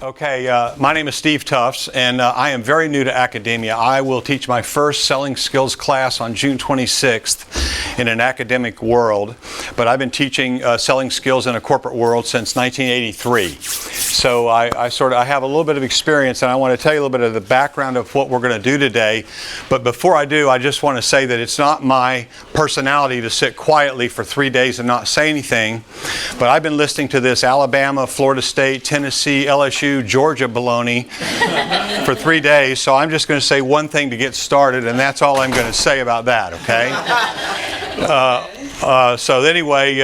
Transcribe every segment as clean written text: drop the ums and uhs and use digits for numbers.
Okay, my name is Steve Tufts, and I am very new to academia. I will teach my first selling skills class on June 26th in an academic world, but I've been teaching selling skills in a corporate world since 1983. So I have a little bit of experience, and I want to tell you a little bit of the background of what we're going to do today. But before I do, I just want to say that it's not my personality to sit quietly for 3 days and not say anything. But I've been listening to this Alabama, Florida State, Tennessee, LSU, Georgia baloney for 3 days, so I'm just going to say one thing to get started, and that's all I'm going to say about that, okay? So anyway,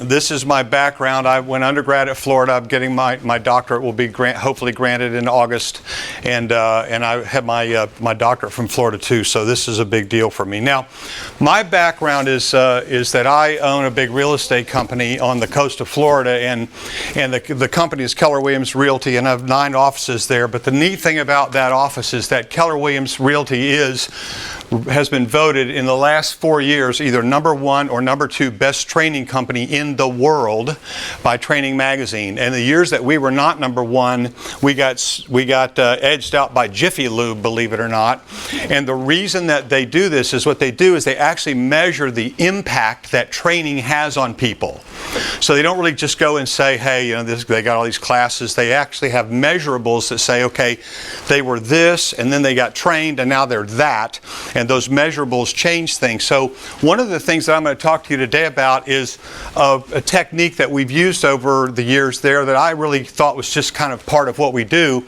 this is my background. I went undergrad at Florida. I'm getting my doctorate will be hopefully granted in August, and I have my doctorate from Florida too. So this is a big deal for me. Now, my background is that I own a big real estate company on the coast of Florida, and the company is Keller Williams Realty, and I have 9 offices there. But the neat thing about that office is that Keller Williams Realty has been voted in the last 4 years either number 1 or number 2 best training company in the world by Training Magazine. And the years that we were not number 1, we got edged out by Jiffy Lube, believe it or not. And the reason that they do this is what they do is they actually measure the impact that training has on people. So they don't really just go and say, hey, they got all these classes. They actually have measurables that say, okay, they were this, and then they got trained, and now they're that. And those measurables change things. So one of the things that I'm going to talk to you today about is a technique that we've used over the years there that I really thought was just kind of part of what we do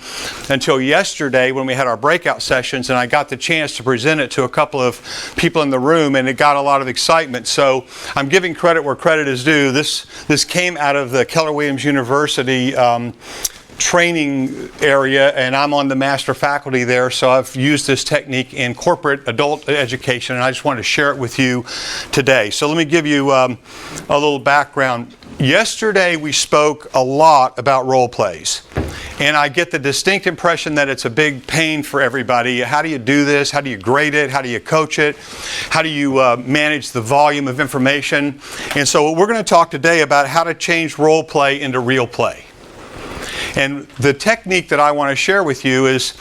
until yesterday when we had our breakout sessions, and I got the chance to present it to a couple of people in the room, and it got a lot of excitement. So I'm giving credit where credit is due. This came out of the Keller Williams University training area, and I'm on the master faculty there, so I've used this technique in corporate adult education, and I just wanted to share it with you today. So let me give you a little background. Yesterday we spoke a lot about role plays, and I get the distinct impression that it's a big pain for everybody. How do you do this? How do you grade it? How do you coach it? How do you manage the volume of information? And so we're going to talk today about how to change role play into real play. And the technique that I want to share with you is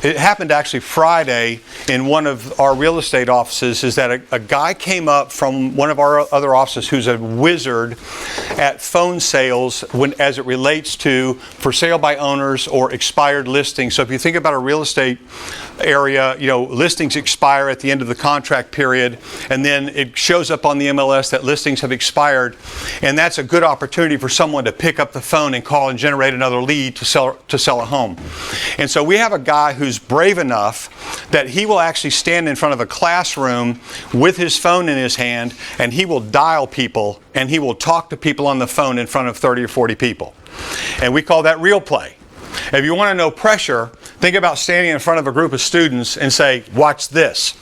it happened actually Friday in one of our real estate offices, is that a guy came up from one of our other offices who's a wizard at phone sales as it relates to for sale by owners or expired listings. So if you think about a real estate area, listings expire at the end of the contract period, and then it shows up on the MLS that listings have expired, and that's a good opportunity for someone to pick up the phone and call and generate another lead to sell a home. And so we have a guy who's brave enough that he will actually stand in front of a classroom with his phone in his hand, and he will dial people, and he will talk to people on the phone in front of 30 or 40 people. And we call that real play. If you want to know pressure, think about standing in front of a group of students and say, watch this,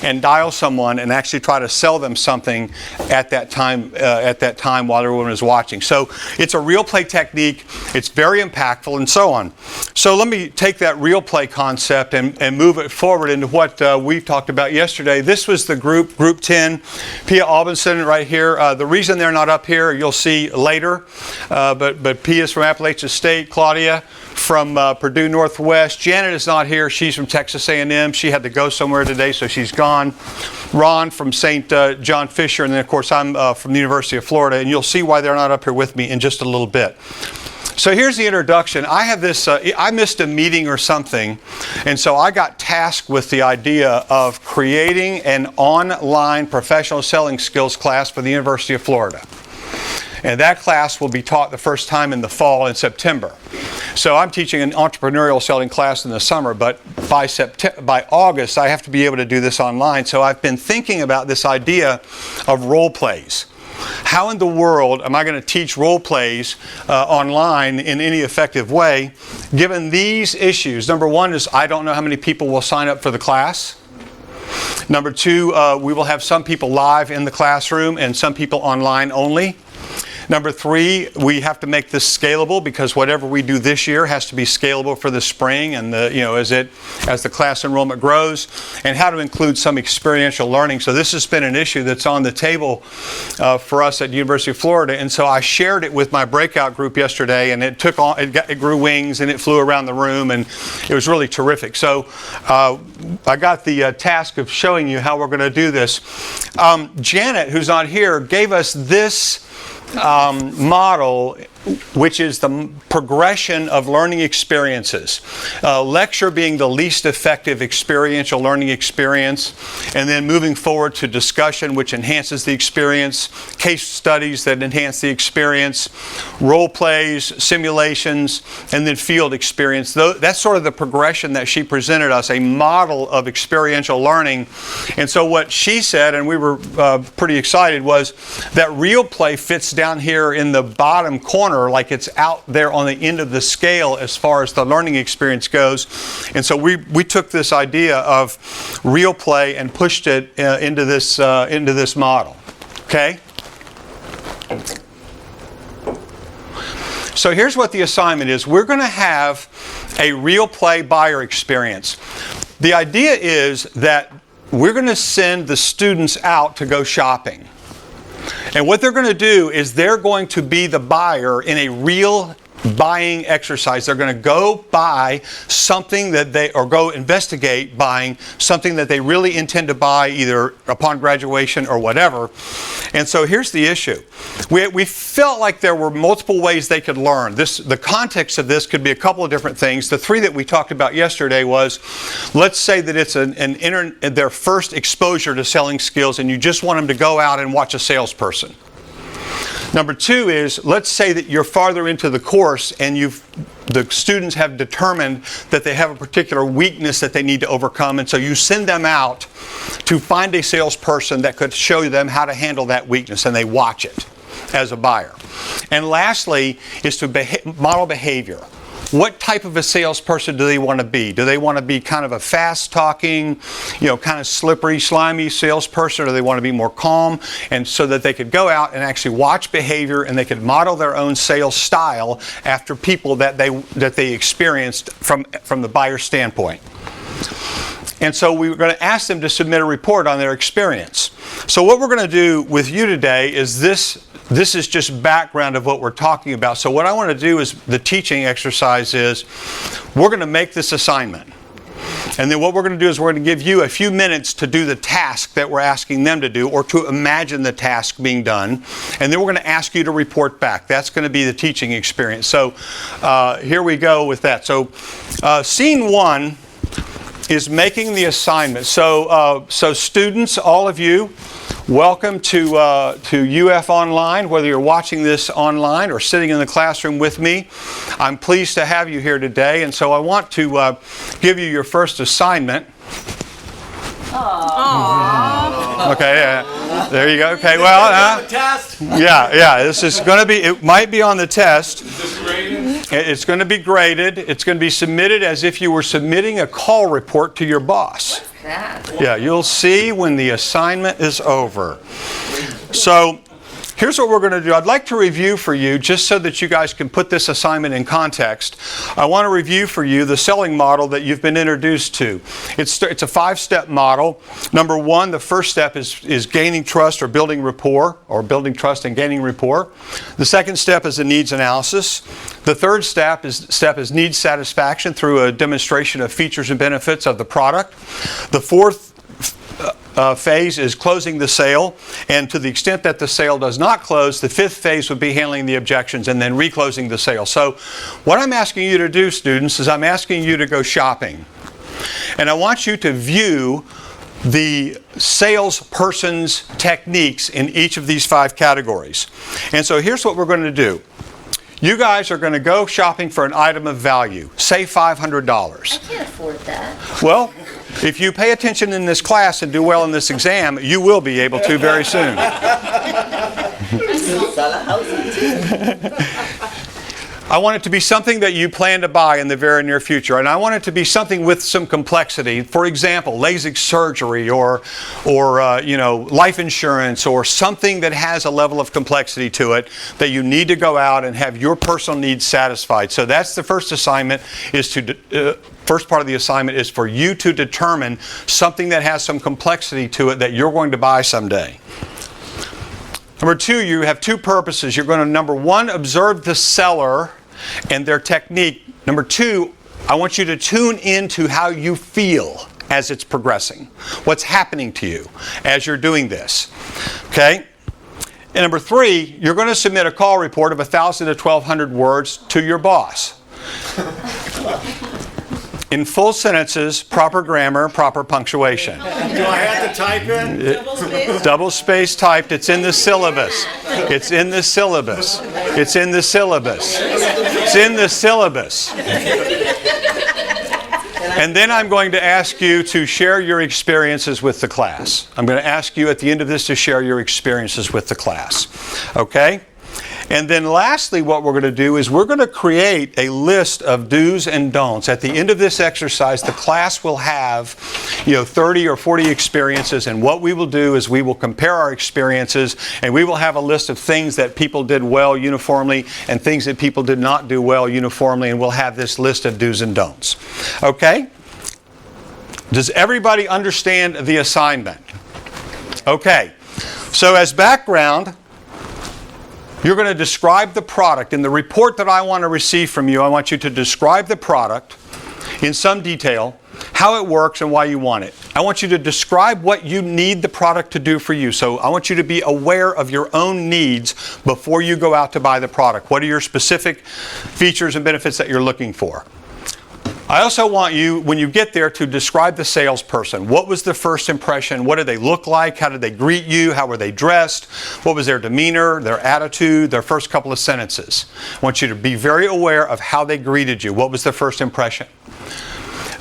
and dial someone and actually try to sell them something at that time while everyone is watching. So it's a real play technique. It's very impactful and so on. So let me take that real play concept and move it forward into what we talked about yesterday. This was the group 10, Pia Albinson right here. The reason they're not up here, you'll see later, but Pia's from Appalachian State, Claudia from Purdue Northwest. Janet is not here. She's from Texas A&M. She had to go somewhere today, so she's gone. Ron from St. John Fisher, and then of course I'm from the University of Florida, and you'll see why they're not up here with me in just a little bit. So here's the introduction. I have this, I missed a meeting or something, and so I got tasked with the idea of creating an online professional selling skills class for the University of Florida. And that class will be taught the first time in the fall in September. So I'm teaching an entrepreneurial selling class in the summer, but by August I have to be able to do this online. So I've been thinking about this idea of role plays. How in the world am I going to teach role plays online in any effective way, given these issues? Number one is I don't know how many people will sign up for the class. Number two, we will have some people live in the classroom and some people online only. Number 3, we have to make this scalable because whatever we do this year has to be scalable for the spring and as the class enrollment grows, and how to include some experiential learning. So this has been an issue that's on the table for us at University of Florida, and so I shared it with my breakout group yesterday, and it grew wings and it flew around the room, and it was really terrific. So I got the task of showing you how we're going to do this. Janet, who's not here, gave us this model, which is the progression of learning experiences. Lecture being the least effective experiential learning experience, and then moving forward to discussion, which enhances the experience, case studies that enhance the experience, role plays, simulations, and then field experience. That's sort of the progression that she presented us, a model of experiential learning. And so what she said, and we were pretty excited, was that real play fits down here in the bottom corner, like it's out there on the end of the scale as far as the learning experience goes. And so we took this idea of real play and pushed it into this model. Okay? So here's what the assignment is. We're going to have a real play buyer experience. The idea is that we're going to send the students out to go shopping. And what they're going to do is they're going to be the buyer in a real buying exercise. They're going to go buy something or go investigate buying something that they really intend to buy either upon graduation or whatever. And so here's the issue. We felt like there were multiple ways they could learn. The context of this could be a couple of different things. The 3 that we talked about yesterday was, let's say that it's their first exposure to selling skills and you just want them to go out and watch a salesperson. Number 2 is, let's say that you're farther into the course and the students have determined that they have a particular weakness that they need to overcome, and so you send them out to find a salesperson that could show them how to handle that weakness, and they watch it as a buyer. And lastly is to model behavior. What type of a salesperson do they want to be? Do they want to be kind of a fast-talking, kind of slippery, slimy salesperson, or do they want to be more calm? And so that they could go out and actually watch behavior, and they could model their own sales style after people that they experienced from the buyer's standpoint. And so we were going to ask them to submit a report on their experience. So what we're going to do with you today is this is just background of what we're talking about. So what I want to do is the teaching exercise is we're going to make this assignment. And then what we're going to do is we're going to give you a few minutes to do the task that we're asking them to do, or to imagine the task being done. And then we're going to ask you to report back. That's going to be the teaching experience. So here we go with that. So scene 1 is making the assignment. So students, all of you, welcome to UF Online, whether you're watching this online or sitting in the classroom with me. I'm pleased to have you here today, and so I want to give you your first assignment. Aww. Okay, there you go. Okay, well, this is going to be, it might be on the test. It's going to be graded. It's going to be submitted as if you were submitting a call report to your boss. What's that? Yeah, you'll see when the assignment is over. So here's what we're going to do. I'd like to review for you, just so that you guys can put this assignment in context. I want to review for you the selling model that you've been introduced to. It's a 5-step model. Number 1, the first step is gaining trust or building rapport, or building trust and gaining rapport. The second step is a needs analysis. The third step is needs satisfaction through a demonstration of features and benefits of the product. The fourth phase is closing the sale, and to the extent that the sale does not close, the 5th phase would be handling the objections and then reclosing the sale. So what I'm asking you to do, students, is I'm asking you to go shopping. And I want you to view the salesperson's techniques in each of these 5 categories. And so here's what we're going to do. You guys are going to go shopping for an item of value, say $500. I can't afford that. Well, if you pay attention in this class and do well in this exam, you will be able to very soon. I want it to be something that you plan to buy in the very near future. And I want it to be something with some complexity. For example, LASIK surgery or life insurance, or something that has a level of complexity to it that you need to go out and have your personal needs satisfied. So that's the first assignment, first part of the assignment is for you to determine something that has some complexity to it that you're going to buy someday. Number two, you have two purposes. You're going to, number one, observe the seller and their technique. Number two, I want you to tune into how you feel as it's progressing. What's happening to you as you're doing this. Okay? And number three, you're going to submit a call report of 1,000 to 1,200 words to your boss. In full sentences, proper grammar, proper punctuation. Do I have to type in? Double space typed. It's in the syllabus. It's in the syllabus. It's in the syllabus. It's in the syllabus. And then I'm going to ask you to share your experiences with the class. I'm going to ask you at the end of this to share your experiences with the class. Okay? And then lastly, what we're going to do is we're going to create a list of do's and don'ts. At the end of this exercise, the class will have 30 or 40 experiences, and what we will do is we will compare our experiences, and we will have a list of things that people did well uniformly and things that people did not do well uniformly, and we'll have this list of do's and don'ts. Okay? Does everybody understand the assignment? Okay. So as background, you're going to describe the product. In the report that I want to receive from you, I want you to describe the product in some detail, how it works and why you want it. I want you to describe what you need the product to do for you. So I want you to be aware of your own needs before you go out to buy the product. What are your specific features and benefits that you're looking for? I also want you, when you get there, to describe the salesperson. What was the first impression? What did they look like? How did they greet you? How were they dressed? What was their demeanor, their attitude, their first couple of sentences? I want you to be very aware of how they greeted you. What was the first impression?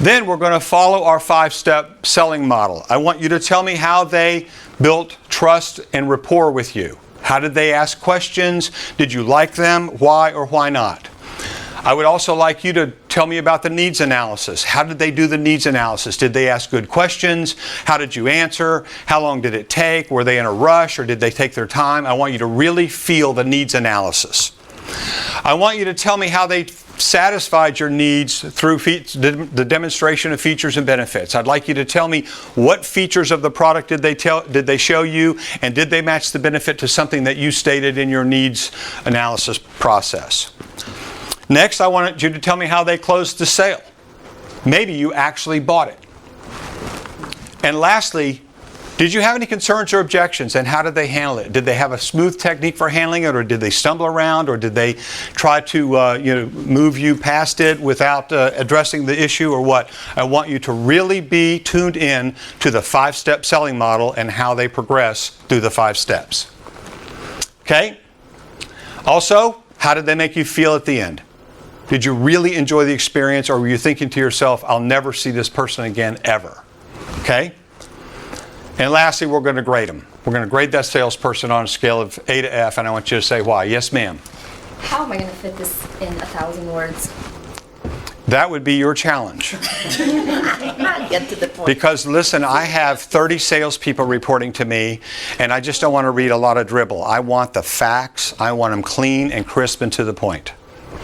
Then we're going to follow our 5-step selling model. I want you to tell me how they built trust and rapport with you. How did they ask questions? Did you like them? Why or why not? I would also like you to tell me about the needs analysis. How did they do the needs analysis? Did they ask good questions? How did you answer? How long did it take? Were they in a rush or did they take their time? I want you to really feel the needs analysis. I want you to tell me how they satisfied your needs through the demonstration of features and benefits. I'd like you to tell me what features of the product did they show you, and did they match the benefit to something that you stated in your needs analysis process. Next, I want you to tell me how they closed the sale. Maybe you actually bought it. And lastly, did you have any concerns or objections, and how did they handle it? Did they have a smooth technique for handling it, or did they stumble around, or did they try to move you past it without addressing the issue, or what? I want you to really be tuned in to the 5-step selling model and how they progress through the 5 steps. Okay? Also, how did they make you feel at the end? Did you really enjoy the experience, or were you thinking to yourself, I'll never see this person again, ever? Okay? And lastly, we're going to grade them. We're going to grade that salesperson on a scale of A to F, and I want you to say why. Yes, ma'am. How am I going to fit this in 1,000 words? That would be your challenge. Get to the point. Because listen, I have 30 salespeople reporting to me, and I just don't want to read a lot of dribble. I want the facts. I want them clean and crisp and to the point.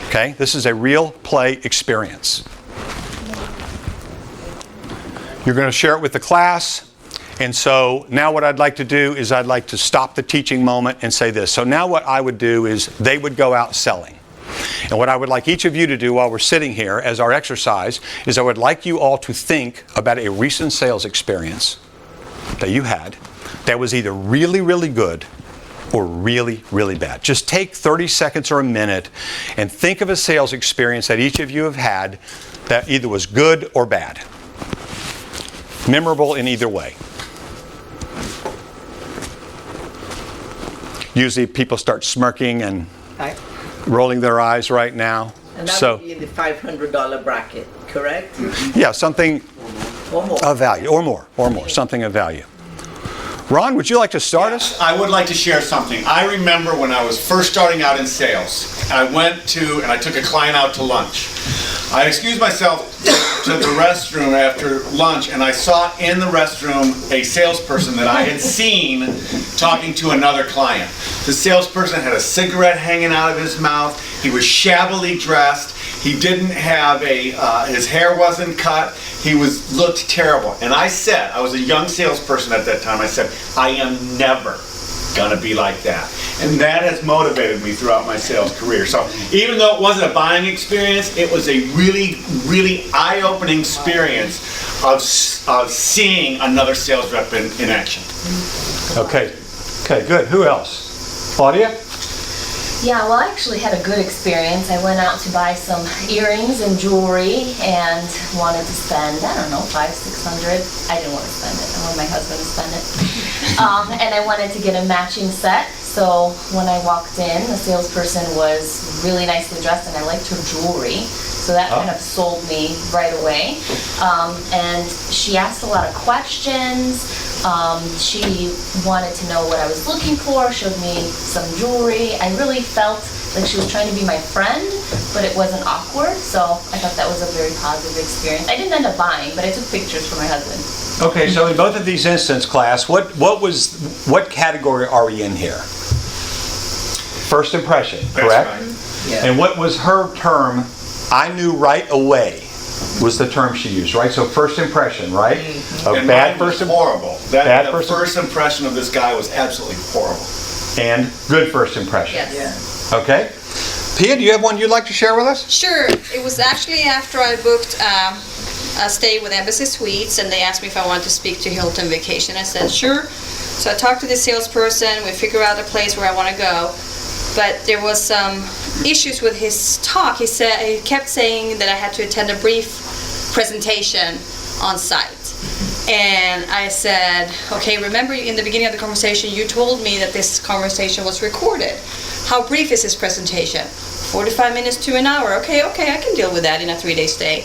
Okay? This is a real play experience. You're going to share it with the class. And so now what I'd like to do is I'd like to stop the teaching moment and say this. So now what I would do is they would go out selling. And what I would like each of you to do while we're sitting here as our exercise is I would like you all to think about a recent sales experience that you had that was either really, really good or really, really bad. Just take 30 seconds or a minute and think of a sales experience that each of you have had that either was good or bad. Memorable in either way. Usually people start smirking and rolling their eyes right now. And that would be in the $500 bracket, correct? Yeah, something Or more. of value, or more, something of value. Ron, would you like to start us? I would like to share something. I remember when I was first starting out in sales, I I took a client out to lunch. I excused myself to the restroom after lunch, and I saw in the restroom a salesperson that I had seen talking to another client. The salesperson had a cigarette hanging out of his mouth. He was shabbily dressed. He didn't have his hair wasn't cut. He looked terrible. And I said, I was a young salesperson at that time, I said, I am never gonna be like that. And that has motivated me throughout my sales career. So even though it wasn't a buying experience, it was a really, really eye-opening experience of seeing another sales rep in action. Okay, good. Who else? Claudia? Yeah, well, I actually had a good experience. I went out to buy some earrings and jewelry and wanted to spend, I don't know, $500-600. I didn't want to spend it. I wanted my husband to spend it. And I wanted to get a matching set. So when I walked in, the salesperson was really nicely dressed and I liked her jewelry. So that kind of sold me right away. And she asked a lot of questions. She wanted to know what I was looking for, showed me some jewelry. I really felt like she was trying to be my friend, but it wasn't awkward. So I thought that was a very positive experience. I didn't end up buying, but I took pictures for my husband. Okay, so in both of these instances, class, what category are we in here? First impression, correct? That's right. Yeah. And what was her term? I knew right away was the term she used, right? So first impression, right? A And bad mine was first horrible. bad The person- first impression of this guy was absolutely horrible. and good first impression. Yes. Yeah. Okay. Pia, do you have one you'd like to share with us? Sure. It was actually after I booked a stay with Embassy Suites, and they asked me if I wanted to speak to Hilton Vacation. I said, sure. So I talked to the salesperson. We figured out a place where I want to go. But there was some issues with his talk. He kept saying that I had to attend a brief presentation on site. And I said, okay, remember in the beginning of the conversation, you told me that this conversation was recorded. How brief is this presentation? 45 minutes to an hour. Okay, I can deal with that in a 3-day stay.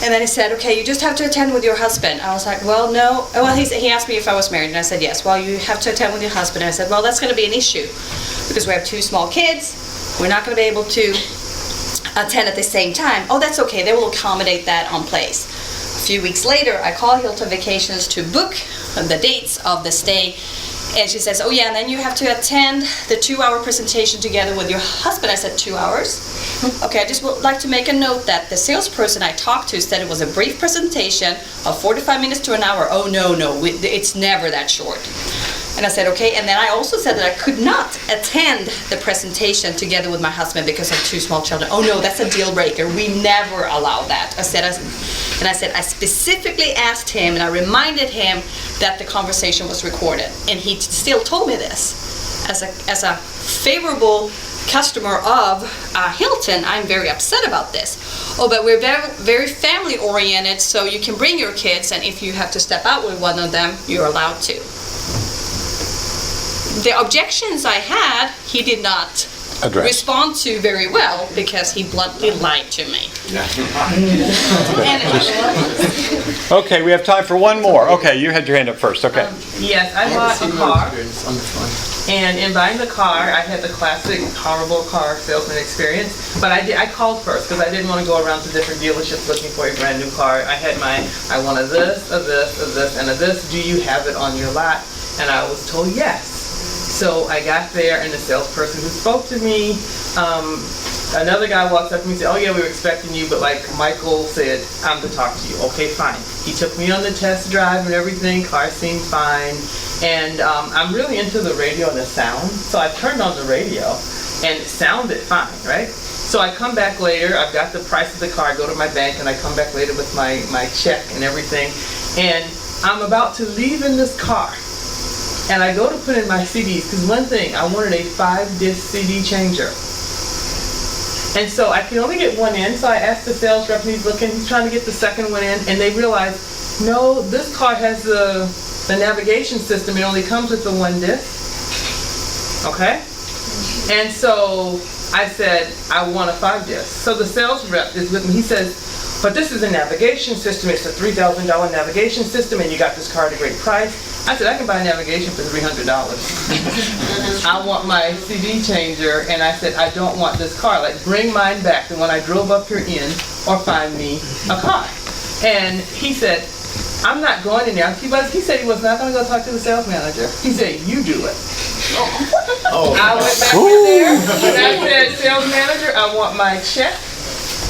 And then he said, okay, you just have to attend with your husband. I was like, well, no. Well, he asked me if I was married, and I said, yes. Well, you have to attend with your husband. And I said, well, that's going to be an issue because we have 2 small kids. We're not going to be able to attend at the same time. Oh, that's okay. They will accommodate that on place. A few weeks later, I call Hilton Vacations to book the dates of the stay. And she says, oh yeah, and then you have to attend the 2-hour presentation together with your husband. I said, 2 hours? Okay, I just would like to make a note that the salesperson I talked to said it was a brief presentation of 45 minutes to an hour. Oh no, it's never that short. And I said, okay, and then I also said that I could not attend the presentation together with my husband because of 2 small children. Oh no, that's a deal breaker. We never allow that. I said, I specifically asked him and I reminded him that the conversation was recorded. And he still told me this. As a favorable customer of Hilton, I'm very upset about this. Oh, but we're very, very family oriented, so you can bring your kids, and if you have to step out with one of them, you're allowed to. The objections I had, he did not respond to very well because he bluntly lied to me. Okay, we have time for one more. Okay, you had your hand up first. Okay. Yes, I bought a car, and in buying the car, I had the classic horrible car salesman experience. But I called first because I didn't want to go around to different dealerships looking for a brand new car. I had I want a this, a this, a this, and a this. Do you have it on your lot? And I was told yes. So I got there, and the salesperson who spoke to me, another guy walked up to me and said, oh yeah, we were expecting you, but like Michael said, I'm to talk to you. Okay, fine. He took me on the test drive and everything. Car seemed fine. And I'm really into the radio and the sound. So I turned on the radio, and it sounded fine, right? So I come back later. I've got the price of the car. I go to my bank, and I come back later with my check and everything. And I'm about to leave in this car. And I go to put in my CDs, because one thing, I wanted a 5-disc CD changer. And so I can only get one in, so I asked the sales rep, and he's trying to get the second one in, and they realized, no, this car has the navigation system, it only comes with the 1 disc. Okay? And so I said, I want a 5-disc. So the sales rep is with me, he says, but this is a navigation system, it's a $3,000 navigation system, and you got this car at a great price. I said, I can buy navigation for $300. I want my CD changer, and I said, I don't want this car. Like, bring mine back. And when I drove up here in, or find me a car. And he said, I'm not going in there. He said he was not going to go talk to the sales manager. He said, you do it. I went back in there, and I said, sales manager, I want my check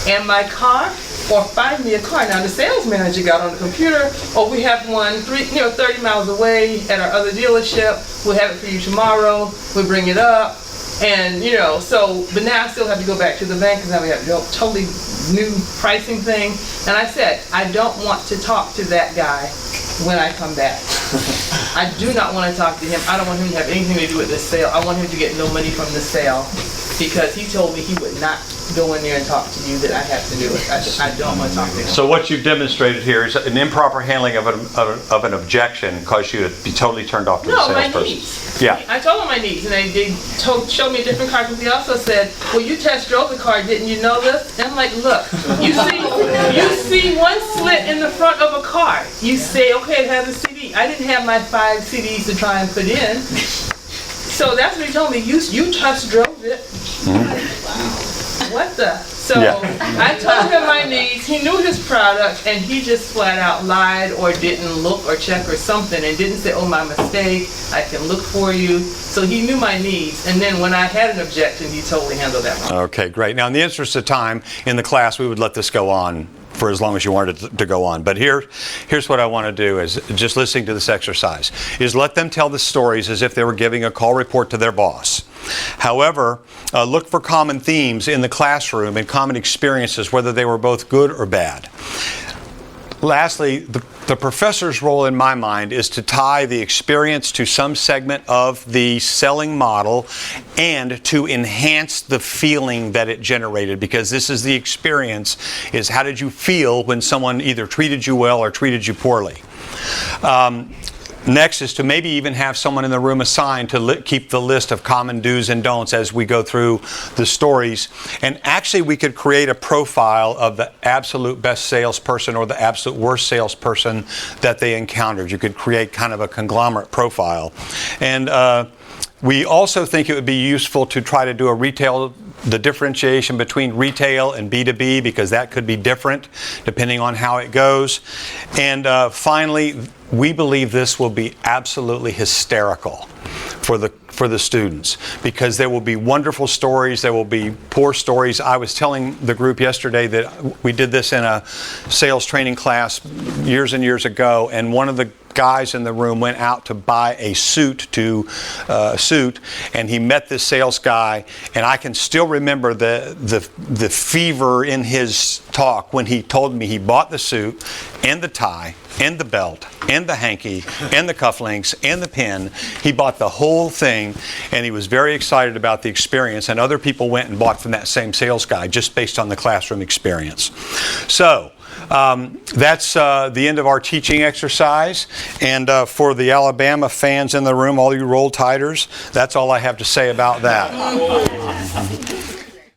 and my car, or find me a car. Now the sales manager got on the computer, we have one 30 miles away at our other dealership. We'll have it for you tomorrow. We'll bring it up. And but now I still have to go back to the bank because now we have a totally new pricing thing. And I said, I don't want to talk to that guy when I come back. I do not want to talk to him. I don't want him to have anything to do with this sale. I want him to get no money from the sale because he told me he would not go in there and talk to you, that I have to do it. I don't want to talk to him. So what you've demonstrated here is an improper handling of an objection caused you to be totally turned off to the salesperson. My needs. Yeah. I told him my needs, and they showed me a different car, because he also said, well, you test drove the car, didn't you know this? And I'm like, look, you see one slit in the front of a car. You say, okay, it has a CD. I didn't have my 5 CDs to try and put in. So that's what he told me. You test drove it. What the? So Yeah. I told him my needs. He knew his product, and he just flat out lied or didn't look or check or something, and didn't say, oh, my mistake, I can look for you. So he knew my needs, and then when I had an objection, he totally handled that wrong. Okay, great. Now, in the interest of time in the class, we would let this go on for as long as you wanted it to go on. But here's what I want to do, is just listening to this exercise, is let them tell the stories as if they were giving a call report to their boss. However, look for common themes in the classroom and common experiences, whether they were both good or bad. Lastly, the professor's role in my mind is to tie the experience to some segment of the selling model and to enhance the feeling that it generated, because this is the experience, is how did you feel when someone either treated you well or treated you poorly. Next is to maybe even have someone in the room assigned to keep the list of common do's and don'ts as we go through the stories. And actually we could create a profile of the absolute best salesperson or the absolute worst salesperson that they encountered. You could create kind of a conglomerate profile. And we also think it would be useful to try to do the differentiation between retail and B2B, because that could be different depending on how it goes. And finally, we believe this will be absolutely hysterical for the students, because there will be wonderful stories, there will be poor stories. I was telling the group yesterday that we did this in a sales training class years and years ago, and one of the guys in the room went out to buy a suit, and he met this sales guy, and I can still remember the fever in his talk when he told me he bought the suit and the tie and the belt and the hanky and the cufflinks and the pin. He bought the whole thing, and he was very excited about the experience, and other people went and bought from that same sales guy just based on the classroom experience. So that's the end of our teaching exercise. And for the Alabama fans in the room, all you Roll Tiders, that's all I have to say about that.